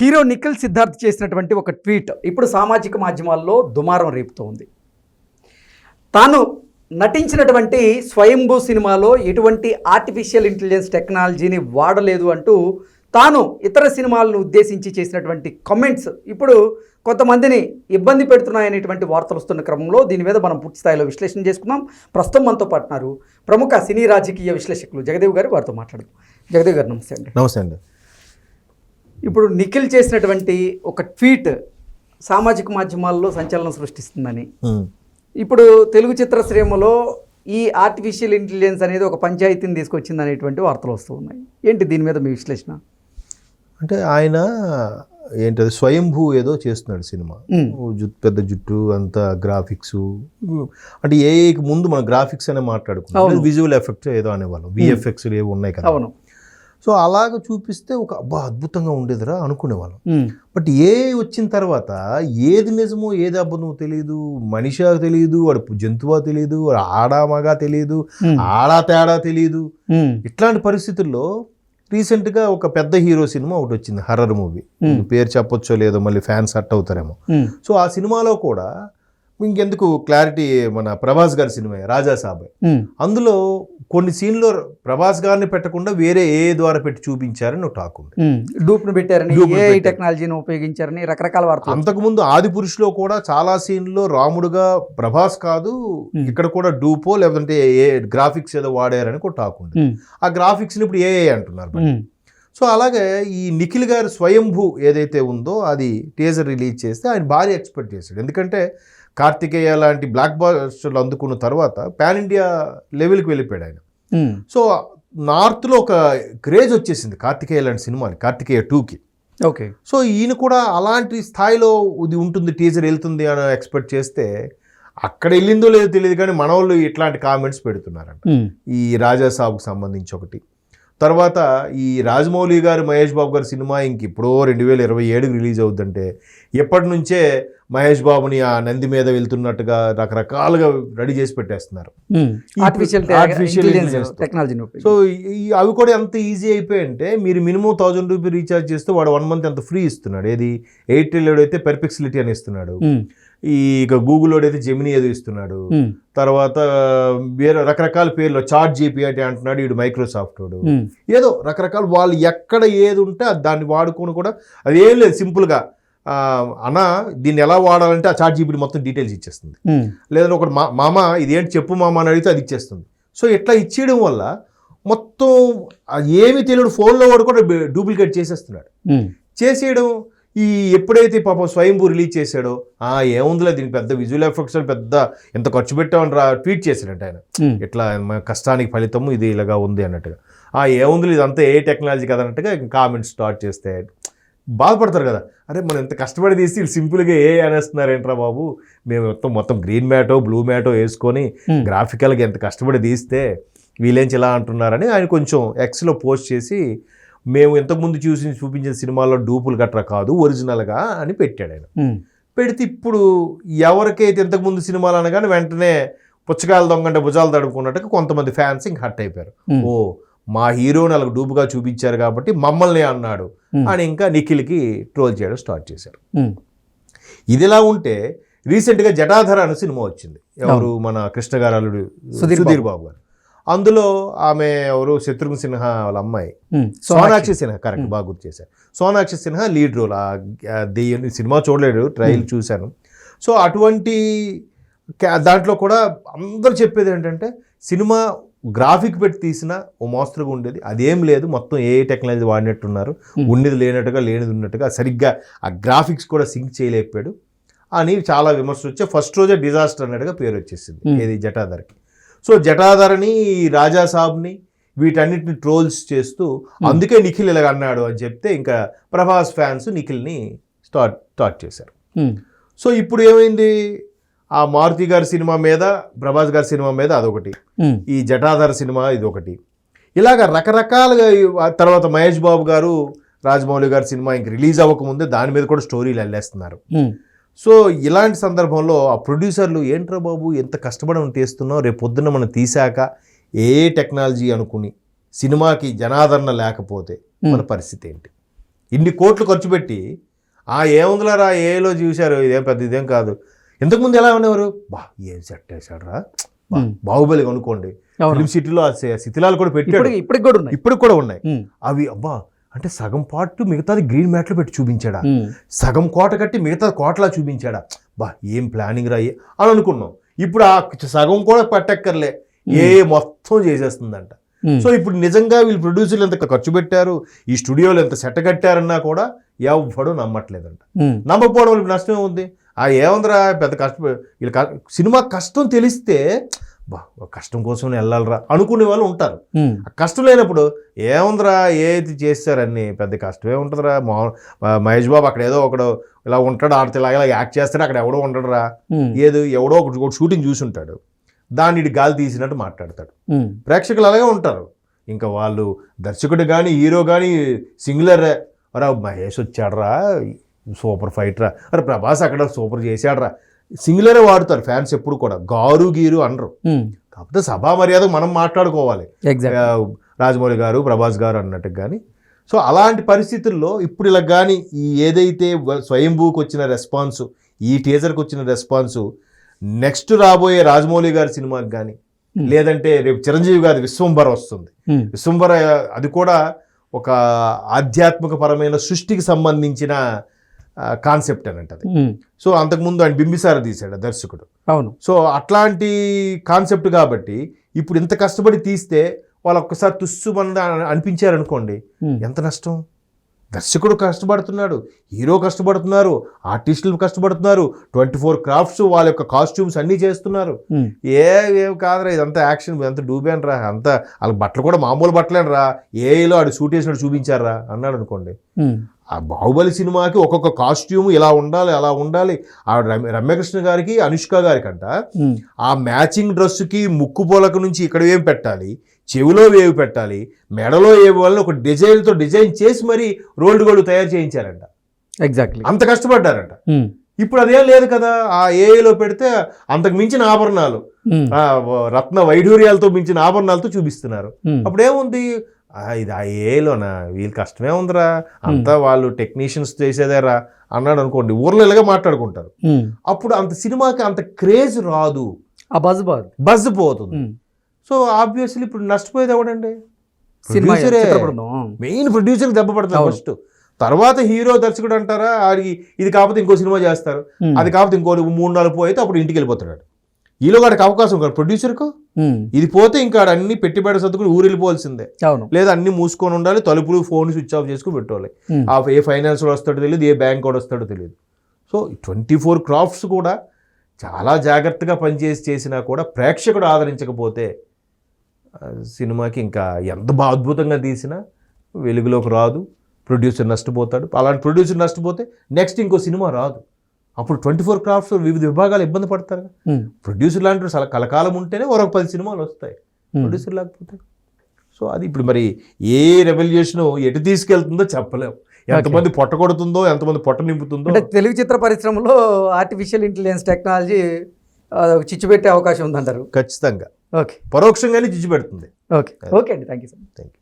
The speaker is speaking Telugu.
హీరో నిఖిల్ సిద్ధార్థ్ చేసినటువంటి ఒక ట్వీట్ ఇప్పుడు సామాజిక మాధ్యమాల్లో దుమారం రేపుతోంది. తాను నటించినటువంటి స్వయంభూ సినిమాలో ఎటువంటి ఆర్టిఫిషియల్ ఇంటెలిజెన్స్ టెక్నాలజీని వాడలేదు అంటూ తాను ఇతర సినిమాలను ఉద్దేశించి చేసినటువంటి కామెంట్స్ ఇప్పుడు కొంతమందిని ఇబ్బంది పెడుతున్నాయనేటువంటి వార్తలు వస్తున్న క్రమంలో దీని మీద మనం పూర్తి స్థాయిలో విశ్లేషణ చేసుకున్నాం. ప్రస్తుతం మనతో పాటున్నారు ప్రముఖ సినీ రాజకీయ విశ్లేషకులు జగదేవ్ గారు. వారితో మాట్లాడదాం. జగదేవ్ గారు నమస్తే అండి. నమస్తే అండి. ఇప్పుడు నిఖిల్ చేసినటువంటి ఒక ట్వీట్ సామాజిక మాధ్యమాల్లో సంచలనం సృష్టిస్తుందని, ఇప్పుడు తెలుగు చిత్రశ్రేమలో ఈ ఆర్టిఫిషియల్ ఇంటెలిజెన్స్ అనేది ఒక పంచాయతీని తీసుకొచ్చింది అనేటువంటి వార్తలు వస్తూ ఉన్నాయి. ఏంటి దీని మీద మీ విశ్లేషణ? అంటే ఆయన ఏంటది స్వయంభూ ఏదో చేస్తున్నాడు సినిమా, పెద్ద జుట్టు అంతా గ్రాఫిక్స్, అంటే ఏఐకి ముందు మనం గ్రాఫిక్స్ అనే మాట్లాడుకున్నాం, విజువల్ ఎఫెక్ట్స్ ఏదో అనేవాళ్ళం, విఎఫ్ఎక్స్ ఏవి ఉన్నాయి కదా. అవును. సో అలాగ చూపిస్తే ఒక అద్భుతంగా ఉండేదిరా అనుకునేవాళ్ళం. బట్ ఏఐ వచ్చిన తర్వాత ఏది నిజమో ఏది అబద్ధమో తెలియదు, మనిషా తెలియదు, వాడు జంతువా తెలియదు, ఆడా మగా తెలియదు, ఆడా తేడా తెలియదు. ఇట్లాంటి పరిస్థితుల్లో రీసెంట్గా ఒక పెద్ద హీరో సినిమా ఒకటి వచ్చింది, హర్రర్ మూవీ, పేరు చెప్పొచ్చో లేదో మళ్ళీ ఫ్యాన్స్ హర్ట్ అవుతారేమో. సో ఆ సినిమాలో కూడా ఇంకెందుకు క్లారిటీ, మన ప్రభాస్ గారి సినిమా రాజా సాబ్, అందులో కొన్ని సీన్లో ప్రభాస్ గారిని పెట్టకుండా వేరే ఏ ద్వారా పెట్టి చూపించారని ఒక టాక్ ఉంది. డూప్ను పెట్టారని, ఏఐ టెక్నాలజీని ఉపయోగించారని రకరకాల వార్తలు. అంతకుముందు ఆది పురుషులో కూడా చాలా సీన్లో రాముడుగా ప్రభాస్ కాదు, ఇక్కడ కూడా డూపో లేదంటే ఏ గ్రాఫిక్స్ ఏదో వాడారని ఒక టాక్ ఉంది. ఆ గ్రాఫిక్స్ని ఇప్పుడు ఏఐ అంటున్నారు. సో అలాగే ఈ నిఖిల్ గారు స్వయంభూ ఏదైతే ఉందో అది టీజర్ రిలీజ్ చేస్తే ఆయన భారీ ఎక్స్పెక్ట్ చేశాడు. ఎందుకంటే కార్తికేయ లాంటి బ్లాక్ బస్టర్లు అందుకున్న తర్వాత పాన్ ఇండియా లెవెల్కి వెళ్ళిపోయాడు ఆయన. సో నార్త్లో ఒక క్రేజ్ వచ్చేసింది కార్తికేయ లాంటి సినిమాని, కార్తికేయ 2కి. ఓకే. సో ఈయన కూడా అలాంటి స్థాయిలో ఇది ఉంటుంది, టీజర్ వెళ్తుంది అని ఎక్స్పెక్ట్ చేస్తే అక్కడ వెళ్ళిందో లేదో తెలియదు, కానీ మన వాళ్ళు ఇట్లాంటి కామెంట్స్ పెడుతున్నారంట. ఈ రాజా సాబ్కి సంబంధించి ఒకటి, తర్వాత ఈ రాజమౌళి గారు మహేష్ బాబు గారి సినిమా ఇంక ఇప్పుడు 2027కి రిలీజ్ అవుతుందంటే ఎప్పటి నుంచే మహేష్ బాబుని ఆ నంది మీద వెళ్తున్నట్టుగా రకరకాలుగా రెడీ చేసి పెట్టేస్తున్నారు ఆర్టిఫిషియల్ టెక్నాలజీని. సో అవి కూడా ఎంత ఈజీ అయిపోయాయంటే మీరు మినిమం 1000 రూపీస్ రీఛార్జ్ చేస్తే వాడు 1 మంత్ ఎంత ఫ్రీ ఇస్తున్నాడు. ఏది ఎయిర్టెల్ అయితే పెర్ఫెక్సిలిటీ అని ఇస్తున్నాడు, ఈ ఇక గూగుల్ అయితే జెమినీ ఏదో ఇస్తున్నాడు, తర్వాత వేరే రకరకాల పేర్లు చాట్ జీపీటీ అంటున్నాడు, వీడు మైక్రోసాఫ్ట్ వాడు, ఏదో రకరకాల వాళ్ళు ఎక్కడ ఏది ఉంటే దాన్ని వాడుకొని కూడా అదేం లేదు, సింపుల్గా అన్న దీన్ని ఎలా వాడాలంటే ఆ చాట్ జీపీటీ మొత్తం డీటెయిల్స్ ఇచ్చేస్తుంది. లేదంటే ఒకటి మామ ఇదేంటి చెప్పు మామ అని అడిగితే అది ఇచ్చేస్తుంది. సో ఇట్లా ఇచ్చేయడం వల్ల మొత్తం ఏమి తెలియదు ఫోన్లో వాడు కూడా డూప్లికేట్ చేసేస్తున్నాడు. చేసేయడం ఈ ఎప్పుడైతే పాపం స్వయంభూ రిలీజ్ చేశాడో ఏముందిలే దీనికి పెద్ద విజువల్ ఎఫెక్ట్స్ ఎంత ఖర్చు పెట్టామని ట్వీట్ చేశాడంట ఆయన, ఇట్లా కష్టానికి ఫలితము ఇది ఇలాగా ఉంది అన్నట్టుగా. ఏముంది ఇదంతా ఏ టెక్నాలజీ కదా అన్నట్టుగా కామెంట్స్ స్టార్ట్ చేస్తే బాధపడతారు కదా, అరే మనం ఎంత కష్టపడి తీసి వీళ్ళు సింపుల్గా ఏ అనేస్తున్నారు ఏంట్రా బాబు, మేము మొత్తం గ్రీన్ మ్యాటో బ్లూ మ్యాటో వేసుకొని గ్రాఫికల్గా ఎంత కష్టపడి తీస్తే వీళ్ళేంచి ఇలా అంటున్నారని ఆయన కొంచెం ఎక్స్లో పోస్ట్ చేసి మేము ఇంతకుముందు చూపించిన సినిమాల్లో డూపులు గట్రా కాదు ఒరిజినల్గా అని పెట్టాడు ఆయన. పెడితే ఇప్పుడు ఎవరికైతే ఇంతకుముందు సినిమాలు అనగానే వెంటనే పుచ్చకాయలు దొంగంటే భుజాలు తడుపుకున్నట్టుగా కొంతమంది ఫ్యాన్స్ ఇంక హట్ అయిపోయారు. ఓ మా హీరోని అలాగ డూపుగా చూపించారు కాబట్టి మమ్మల్ని అన్నాడు అని ఇంకా నిఖిల్కి ట్రోల్ చేయడం స్టార్ట్ చేశారు. ఇదిలా ఉంటే రీసెంట్గా జటాధర అనే సినిమా వచ్చింది, ఎవరు మన కృష్ణ గారు అల్లుడు సుధీర్ బాబు గారు. అందులో ఆమె ఎవరు శత్రుఘ్న సిన్హా వాళ్ళ అమ్మాయి సోనాక్షి సిన్హా, కరెక్ట్, బాగా గుర్తు చేశారు. Sonakshi Sinha lead role. దెయ్యం సినిమా చూడలేదు, ట్రైల్ చూశాను. సో అటువంటి దాంట్లో కూడా అందరూ చెప్పేది ఏంటంటే సినిమా గ్రాఫిక్ పెట్టి తీసిన ఓ మోస్తరుగా ఉండేది, అదేం లేదు, మొత్తం ఏ టెక్నాలజీ వాడినట్టున్నారు, ఉన్నది లేనట్టుగా లేనిది ఉన్నట్టుగా, సరిగ్గా ఆ గ్రాఫిక్స్ కూడా సింక్ చేయలేకపోయాడు అని చాలా విమర్శలు వచ్చాయి. ఫస్ట్ రోజే డిజాస్టర్ అన్నట్టుగా పేరు వచ్చేసింది ఏది జటాధరకి. సో జటాధరని, రాజా సాబ్ని, వీటన్నిటిని ట్రోల్స్ చేస్తూ అందుకే నిఖిల్ ఇలాగ అన్నాడు అని చెప్తే ఇంకా ప్రభాస్ ఫ్యాన్స్ నిఖిల్ని స్టార్ట్ చేశారు. సో ఇప్పుడు ఏమైంది, ఆ మారుతి గారి సినిమా మీద ప్రభాస్ గారి సినిమా మీద అదొకటి, ఈ జటాధర సినిమా ఇదొకటి, ఇలాగ రకరకాలుగా. తర్వాత మహేష్ బాబు గారు రాజమౌళి గారి సినిమా ఇంక రిలీజ్ అవ్వకముందే దాని మీద కూడా స్టోరీలు వెళ్ళేస్తున్నారు. సో ఇలాంటి సందర్భంలో ఆ ప్రొడ్యూసర్లు ఏంట్రా బాబు ఎంత కష్టపడి తీస్తున్నాం, రేపు పొద్దున్న మనం తీసాక ఏ టెక్నాలజీ అనుకుని సినిమాకి జనాదరణ లేకపోతే మన పరిస్థితి ఏంటి, ఇన్ని కోట్లు ఖర్చు పెట్టి ఏముందిలారా ఏలో చూశారు, ఇదేం పెద్ద ఇదేం కాదు. ఇంతకుముందు ఎలా ఉండేవారు, ఏం సెట్ వేసాడు రా, బాహుబలి అనుకోండి, ఫిల్మ్ సిటీలో శిథిలాలు కూడా పెట్టాడు, ఇప్పటికి కూడా ఉన్నాయి. అవి అంటే సగం పాటు మిగతాది గ్రీన్ మ్యాట్లో పెట్టి చూపించాడా, సగం కోట కట్టి మిగతా కోటలా చూపించాడా, ఏం ప్లానింగ్ రా అని అనుకున్నాం. ఇప్పుడు ఆ సగం కూడా పట్టక్కర్లే, మొత్తం చేసేస్తుందంట. సో ఇప్పుడు నిజంగా వీళ్ళు ప్రొడ్యూసర్లు ఎంత ఖర్చు పెట్టారు, ఈ స్టూడియోలు ఎంత సెట్ కట్టారన్నా కూడా ఎవడు నమ్మట్లేదంట. నమ్మకపోవడం వల్ల నష్టం ఏముంది, ఏముందిరా పెద్ద వీళ్ళ సినిమా కష్టం తెలిస్తే కష్టం కోసం వెళ్ళాలరా అనుకునే వాళ్ళు ఉంటారు. కష్టం లేనప్పుడు ఏముందిరా ఏది చేస్తారని పెద్ద కష్టమే ఉంటుందిరా. మహేష్ బాబు అక్కడ ఏదో ఒకడు ఇలా ఉంటాడు, ఆడితే ఇలా యాక్ట్ చేస్తాడు, అక్కడ ఎవడో ఉండడురా, ఎవడో ఒకటి షూటింగ్ చూసి ఉంటాడు, దాన్ని గాలి తీసినట్టు మాట్లాడతాడు. ప్రేక్షకులు అలాగే ఉంటారు. ఇంకా వాళ్ళు దర్శకుడు కానీ హీరో కానీ సింగులర్, రా మహేష్ వచ్చాడరా సూపర్ ఫైట్ రా, అరే ప్రభాస్ అక్కడ సూపర్ చేశాడరా, సింగులరే వాడుతారు ఫ్యాన్స్ ఎప్పుడు కూడా, గారు గీరు అనరు. కాకపోతే సభా మర్యాద మనం మాట్లాడుకోవాలి, రాజమౌళి గారు ప్రభాస్ గారు అన్నట్టు. కానీ సో అలాంటి పరిస్థితుల్లో ఇప్పుడు ఇలా కానీ ఈ ఏదైతే స్వయంభూకి వచ్చిన రెస్పాన్సు, ఈ టీజర్కి వచ్చిన రెస్పాన్సు, నెక్స్ట్ రాబోయే రాజమౌళి గారి సినిమాకి కానీ, లేదంటే రేపు చిరంజీవి గారి విశ్వంభర వస్తుంది, విశ్వంభర అది కూడా ఒక ఆధ్యాత్మిక పరమైన సృష్టికి సంబంధించిన కాన్సెప్ట్ అని అంటది. సో అంతకుముందు ఆయన బింబిసార తీశాడు దర్శకుడు. అవును. సో అట్లాంటి కాన్సెప్ట్ కాబట్టి ఇప్పుడు ఇంత కష్టపడి తీస్తే వాళ్ళు ఒక్కసారి తుస్సుమంది అనిపించారనుకోండి, ఎంత నష్టం. దర్శకుడు కష్టపడుతున్నాడు, హీరో కష్టపడుతున్నారు, ఆర్టిస్టులు కష్టపడుతున్నారు, 24 క్రాఫ్ట్స్ వాళ్ళ యొక్క కాస్ట్యూమ్స్ అన్నీ చేస్తున్నారు. ఏం కాదురా ఇదంతా యాక్షన్, ఇదంతా డూబేన్ రా, అంతా వాళ్ళకి బట్టలు కూడా మామూలు బట్టలేను రా, ఏలో ఆడు షూట్ చేసినట్టు చూపించారా అన్నాడు అనుకోండి. ఆ బాహుబలి సినిమాకి ఒక్కొక్క కాస్ట్యూమ్ ఇలా ఉండాలి అలా ఉండాలి. ఆ రమ్యకృష్ణ గారికి అనుష్క గారికి అంట ఆ మ్యాచింగ్ డ్రెస్సుకి ముక్కు పొలకు నుంచి ఇక్కడ ఏం పెట్టాలి, చెవిలో వేవి పెట్టాలి, మెడలో ఏవి వాళ్ళని ఒక డిజైన్తో డిజైన్ చేసి మరి రోల్డ్ గోల్డ్ తయారు చేయించారంట. ఎగ్జాక్ట్లీ అంత కష్టపడ్డారంట. ఇప్పుడు అదేం లేదు కదా, ఆ ఏఐలో పెడితే అంతకు మించిన ఆభరణాలు, రత్న వైఢూర్యాలతో మించిన ఆభరణాలతో చూపిస్తున్నారు. అప్పుడు ఏముంది, ఇది ఆ ఏలోనా వీళ్ళు కష్టమే ఉందిరా, అంతా వాళ్ళు టెక్నీషియన్స్ చేసేదేరా అన్నాడు అనుకోండి, ఊర్లో ఇలాగే మాట్లాడుకుంటారు. అప్పుడు అంత సినిమాకి అంత క్రేజ్ రాదు, ఆ బజ్ పోతుంది. సో ఆబ్వియస్లీ ఇప్పుడు నష్టపోయేది ఎవడండి, మెయిన్ ప్రొడ్యూసర్ దెబ్బ పడుతుంది ఫస్ట్. తర్వాత హీరో దర్శకుడు అంటారా, ఆడికి ఇది కాకపోతే ఇంకో సినిమా చేస్తారు, అది కాకపోతే ఇంకో 3-4 పోయితే అప్పుడు ఇంటికి వెళ్ళిపోతున్నాడు. ఈలో వాడికి అవకాశం కాదు ప్రొడ్యూసర్కు, ఇది పోతే ఇంకా అన్ని పెట్టుబడి సర్దుకుని ఊరు వెళ్ళిపోవాల్సిందే, లేదా అన్ని మూసుకొని ఉండాలి, తలుపులు ఫోన్ స్విచ్ ఆఫ్ చేసుకుని పెట్టుకోవాలి. ఏ ఫైనాన్స్ వస్తాడో తెలియదు, ఏ బ్యాంక్ కూడా వస్తాడో తెలియదు. సో 24 క్రాఫ్ట్స్ కూడా చాలా జాగ్రత్తగా చేసినా కూడా ప్రేక్షకుడు ఆదరించకపోతే సినిమాకి ఇంకా ఎంత అద్భుతంగా తీసినా వెలుగులోకి రాదు, ప్రొడ్యూసర్ నష్టపోతాడు. అలాంటి ప్రొడ్యూసర్ నష్టపోతే నెక్స్ట్ ఇంకో సినిమా రాదు. అప్పుడు 24 క్రాఫ్ట్స్ వివిధ విభాగాలు ఇబ్బంది పడతారు. ప్రొడ్యూసర్ లాంటి కలకాలం ఉంటేనే ఒక 10 సినిమాలు వస్తాయి, ప్రొడ్యూసర్ లేకపోతే. సో అది ఇప్పుడు మరి ఏ రెవల్యూషన్ ఎటు తీసుకెళ్తుందో చెప్పలేము, ఎంతమంది పొట్ట కొడుతుందో, ఎంతమంది పొట్ట నింపుతుందో. అంటే తెలుగు చిత్ర పరిశ్రమలో ఆర్టిఫిషియల్ ఇంటెలిజెన్స్ టెక్నాలజీ చిచ్చు పెట్టే అవకాశం ఉందంటారు. ఖచ్చితంగా ఓకే, పరోక్షంగానే చిచ్చు పెడుతుంది. ఓకే ఓకే అండి, thank you sir. Thank you.